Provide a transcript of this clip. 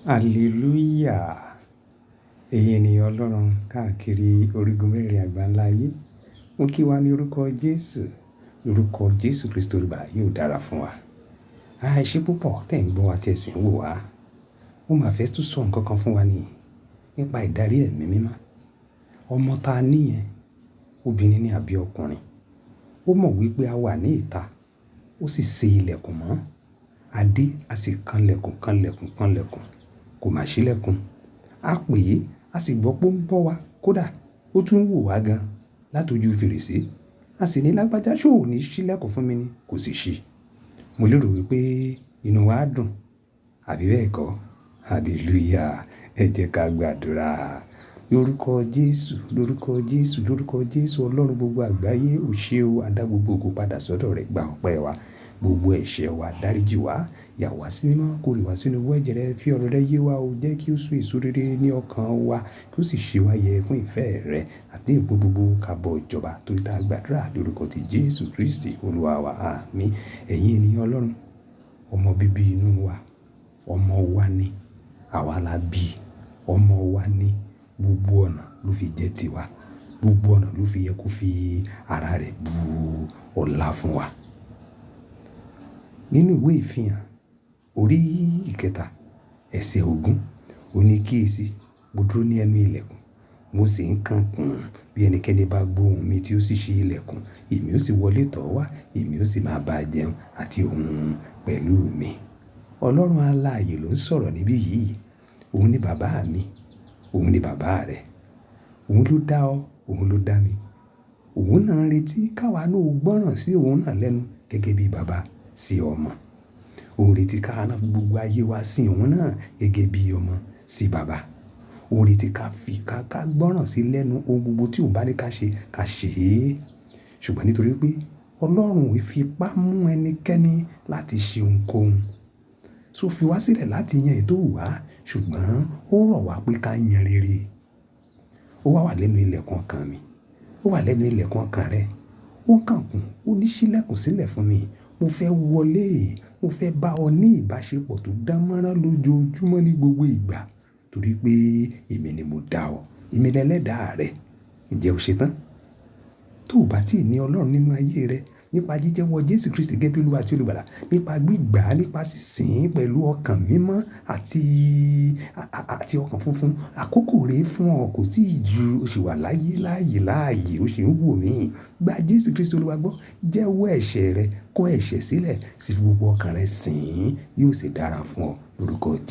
Hallelujah. Ẹ̀yin ènìyàn Ọlọ́run káàkiri orígun mẹ́rẹ̀ẹ̀rin àgbáńlá ayé. Mo kí wa ní orúkọ Jésù. Lórúkọ Jésù Kristi olùgbàlà yóò dára fún wa. Ẹ ṣé púpọ̀ tẹ̀ ń gbọ́ wa tí ẹ sì ń wò wá. Mo máa fẹ́ tún sọ nǹkan kan fún wa nípa ìdarí ẹ̀mí mímọ́. Ọmọ ta ní yẹn, obìnrin ni àbí ọkùnrin. Ó mọ̀ wípé a wà ní ìta, ó sì ṣe ilẹ̀kùn mọ́. A dé, a sì kanlẹ̀kùn. Kò máa ṣílẹ̀kùn. A pè é, a sì gbọ́ pé ó ń bọ̀ wá. Kódà ó tún wò wá gan látojú fèrèsé. A sì ní lágbájá ṣó ò ní ṣílẹ̀kùn fún mi ni? Kò sì ṣí. Mo lérò wípé inú wa dùn. Àbí bẹ́ẹ̀ kọ́? Hallelujah. Ẹ jẹ́ ká gbàdúrà. Lórúkọ Jésù, lórúkọ Jésù, lórúkọ Jésù Ọlọ́run gbogbo àgbáyé, o ṣé o, a dá gbogbo ògo padà sọ́dọ̀ rẹ, gba ọpẹ́ wa. Gbogbo ẹ̀ṣẹ̀ wa dáríjì wá, yà wá sí mímọ́, kórè wá sínú owó ẹ̀jẹ̀ rẹ, fi ọ̀rọ̀ rẹ yé wa o, jẹ́ kí ó so èso rere ní ọkàn wa, kí ó sì ṣe wá yẹ fún ìfẹ́ rẹ àti ìgbó gbogbo kábọ̀ ìjọba torí tá a gbàdúrà lórúkọ ti Jésù Kristi Olúwa wa. Àmín. Ẹ̀yin ènìyàn Ọlọ́run, ọmọ bíbí inú wa, ọmọ wa ni, àwa la bí, ọmọ wa ni, gbogbo ọ̀nà ló fi jẹ́ tiwa, gbogbo ọ̀nà ló fi yẹ kó fi ara rẹ̀ bu ọlá fún wa. Nínú ìwé ìfihàn orí ìkẹta ẹsẹ̀ 20, ó ní kíyèsi, mo dúró ní ẹnu ilẹ̀kùn, mo sì ń kànkùn, bí ẹnikẹ́ni bá gbọ́ ohùn mi tí ó sì ṣí ilẹ̀kùn, èmi ó sì wọlé tọ̀ ọ́ wá, èmi ó sì máa bá a jẹun àti òun pẹ̀lú mi. Ọlọ́run alààyè ló ń sọ̀rọ̀ níbí yìí. Òun ni bàbá mi, òun ni bàbá rẹ. Òun ló dá ọ, òun ló dá mi. Òun náà ń retí káwa náà ó gbọ́ràn sí òun náà lẹ́nu gẹ́gẹ́ bí bàbá sí ọmọ. Ó ń retí káwa náà fi gbogbo ayé wa sí òun náà gẹ́gẹ́ bí ọmọ sí bàbá. Ó ń retí ká gbọ́ràn sí lẹ́nu ohun gbogbo tí òun bá ní ká ṣe, ká ṣe é. Ṣùgbọ́n nítorí pé Ọlọ́run ò fi ipá mú ẹnikẹ́ni láti ṣe ohunkóhun. So fi wá sílẹ̀ láti yan ètò wá, ṣùgbọ́n ó rọ̀ wá pé ká yan rere. Ó wà lẹ́nu ilẹ̀kùn ọkàn mi. Ó wà lẹ́nu ilẹ̀kùn ọkàn rẹ. Ó ń kànkùn, ó ní ṣílẹ̀kùn sílẹ̀ fún mi. Mo fẹ́ wọlé, mo fẹ́ bá ọ ní ìbáṣepọ̀ tó dánmọ́rán lójoojúmọ́ ní gbogbo ìgbà. Torí pé èmi ni mo dá ọ, èmi lẹlẹ́dàá rẹ. Ǹjẹ́ o ṣe tán? Tó o bá tí ì ní Ọlọ́run nínú ayé rẹ, nípa jíjẹ́wọ́ Jésù Kristi gẹ́gẹ́ bí Olúwa àti olùgbàlà, nípa gbígbà, nípa sísìn pẹ̀lú ọkàn mímọ́ àti ọkàn funfun, àkókò rèé fún ọ kò tí ì ju, o sì wà láàyè, o sì ń wò mí. Gba Jésù Kristi Olúwa gbọ́, jẹ́wọ́ ẹ̀ṣẹ̀ rẹ, kó ẹ̀ṣẹ̀ sílẹ̀, sì fi gbogbo ọkàn rẹ sìn, yóò sì dára fún ọ lórúkọ Jésù.